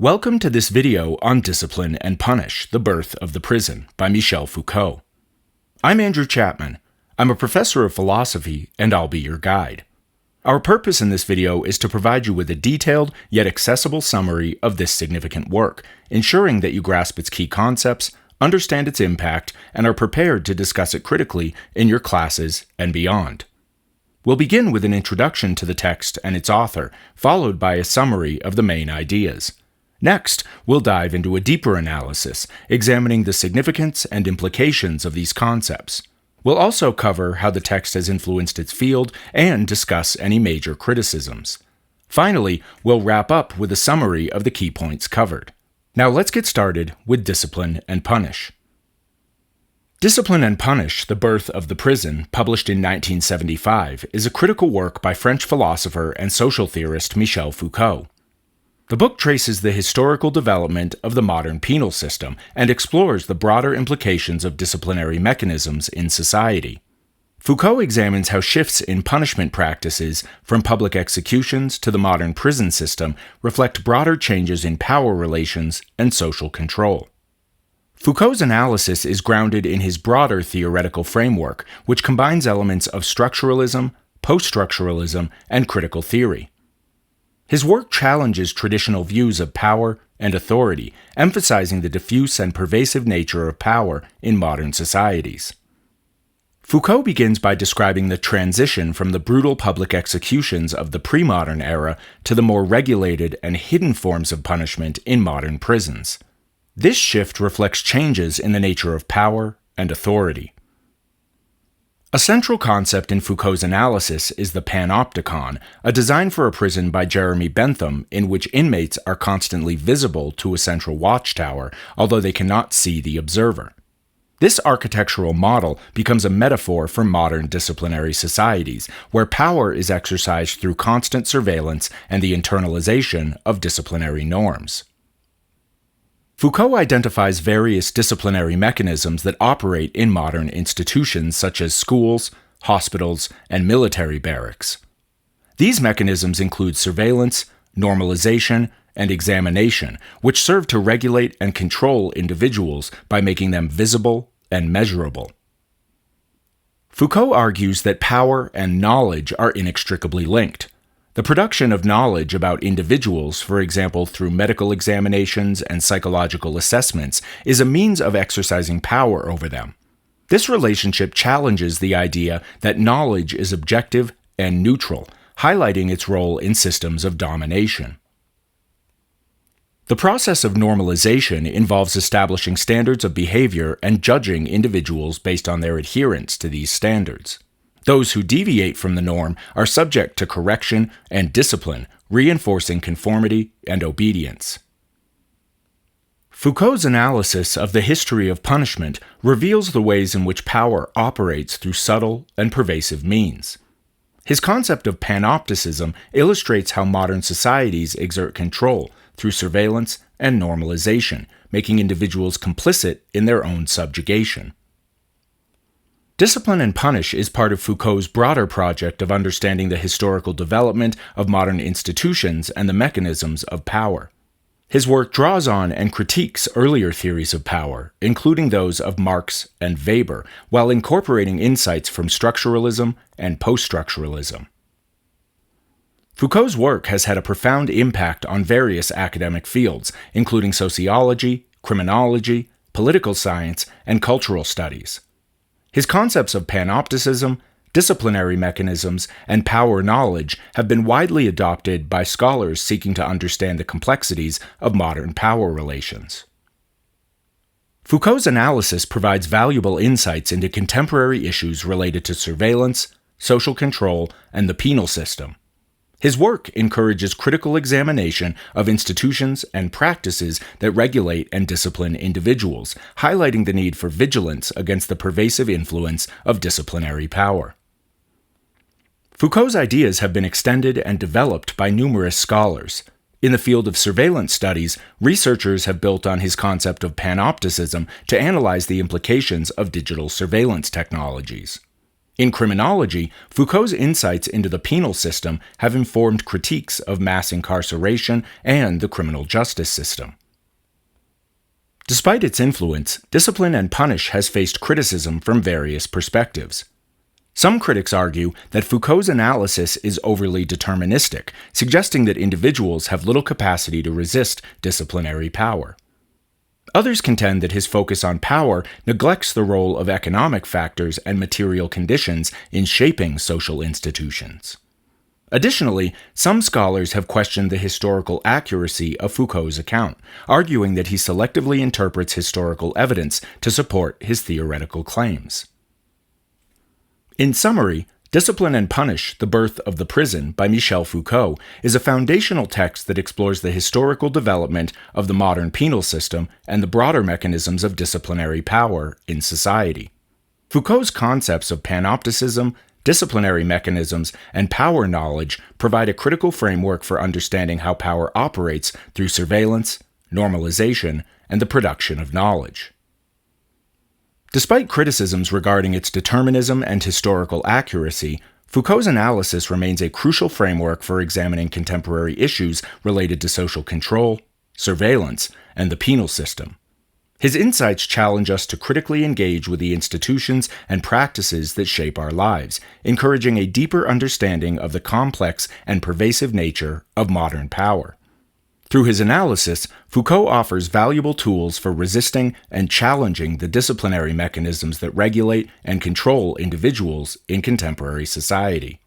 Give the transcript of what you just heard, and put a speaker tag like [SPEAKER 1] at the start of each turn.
[SPEAKER 1] Welcome to this video on Discipline and Punish, the Birth of the Prison by Michel Foucault. I'm Andrew Chapman. I'm a professor of philosophy, and I'll be your guide. Our purpose in this video is to provide you with a detailed yet accessible summary of this significant work, ensuring that you grasp its key concepts, understand its impact, and are prepared to discuss it critically in your classes and beyond. We'll begin with an introduction to the text and its author, followed by a summary of the main ideas. Next, we'll dive into a deeper analysis, examining the significance and implications of these concepts. We'll also cover how the text has influenced its field and discuss any major criticisms. Finally, we'll wrap up with a summary of the key points covered. Now let's get started with Discipline and Punish. Discipline and Punish, the Birth of the Prison, published in 1975, is a critical work by French philosopher and social theorist Michel Foucault. The book traces the historical development of the modern penal system and explores the broader implications of disciplinary mechanisms in society. Foucault examines how shifts in punishment practices, from public executions to the modern prison system, reflect broader changes in power relations and social control. Foucault's analysis is grounded in his broader theoretical framework, which combines elements of structuralism, post-structuralism, and critical theory. His work challenges traditional views of power and authority, emphasizing the diffuse and pervasive nature of power in modern societies. Foucault begins by describing the transition from the brutal public executions of the pre-modern era to the more regulated and hidden forms of punishment in modern prisons. This shift reflects changes in the nature of power and authority. A central concept in Foucault's analysis is the panopticon, a design for a prison by Jeremy Bentham in which inmates are constantly visible to a central watchtower, although they cannot see the observer. This architectural model becomes a metaphor for modern disciplinary societies, where power is exercised through constant surveillance and the internalization of disciplinary norms. Foucault identifies various disciplinary mechanisms that operate in modern institutions such as schools, hospitals, and military barracks. These mechanisms include surveillance, normalization, and examination, which serve to regulate and control individuals by making them visible and measurable. Foucault argues that power and knowledge are inextricably linked. The production of knowledge about individuals, for example through medical examinations and psychological assessments, is a means of exercising power over them. This relationship challenges the idea that knowledge is objective and neutral, highlighting its role in systems of domination. The process of normalization involves establishing standards of behavior and judging individuals based on their adherence to these standards. Those who deviate from the norm are subject to correction and discipline, reinforcing conformity and obedience. Foucault's analysis of the history of punishment reveals the ways in which power operates through subtle and pervasive means. His concept of panopticism illustrates how modern societies exert control through surveillance and normalization, making individuals complicit in their own subjugation. Discipline and Punish is part of Foucault's broader project of understanding the historical development of modern institutions and the mechanisms of power. His work draws on and critiques earlier theories of power, including those of Marx and Weber, while incorporating insights from structuralism and post-structuralism. Foucault's work has had a profound impact on various academic fields, including sociology, criminology, political science, and cultural studies. His concepts of panopticism, disciplinary mechanisms, and power knowledge have been widely adopted by scholars seeking to understand the complexities of modern power relations. Foucault's analysis provides valuable insights into contemporary issues related to surveillance, social control, and the penal system. His work encourages critical examination of institutions and practices that regulate and discipline individuals, highlighting the need for vigilance against the pervasive influence of disciplinary power. Foucault's ideas have been extended and developed by numerous scholars. In the field of surveillance studies, researchers have built on his concept of panopticism to analyze the implications of digital surveillance technologies. In criminology, Foucault's insights into the penal system have informed critiques of mass incarceration and the criminal justice system. Despite its influence, Discipline and Punish has faced criticism from various perspectives. Some critics argue that Foucault's analysis is overly deterministic, suggesting that individuals have little capacity to resist disciplinary power. Others contend that his focus on power neglects the role of economic factors and material conditions in shaping social institutions. Additionally, some scholars have questioned the historical accuracy of Foucault's account, arguing that he selectively interprets historical evidence to support his theoretical claims. In summary, Discipline and Punish, The Birth of the Prison by Michel Foucault is a foundational text that explores the historical development of the modern penal system and the broader mechanisms of disciplinary power in society. Foucault's concepts of panopticism, disciplinary mechanisms, and power knowledge provide a critical framework for understanding how power operates through surveillance, normalization, and the production of knowledge. Despite criticisms regarding its determinism and historical accuracy, Foucault's analysis remains a crucial framework for examining contemporary issues related to social control, surveillance, and the penal system. His insights challenge us to critically engage with the institutions and practices that shape our lives, encouraging a deeper understanding of the complex and pervasive nature of modern power. Through his analysis, Foucault offers valuable tools for resisting and challenging the disciplinary mechanisms that regulate and control individuals in contemporary society.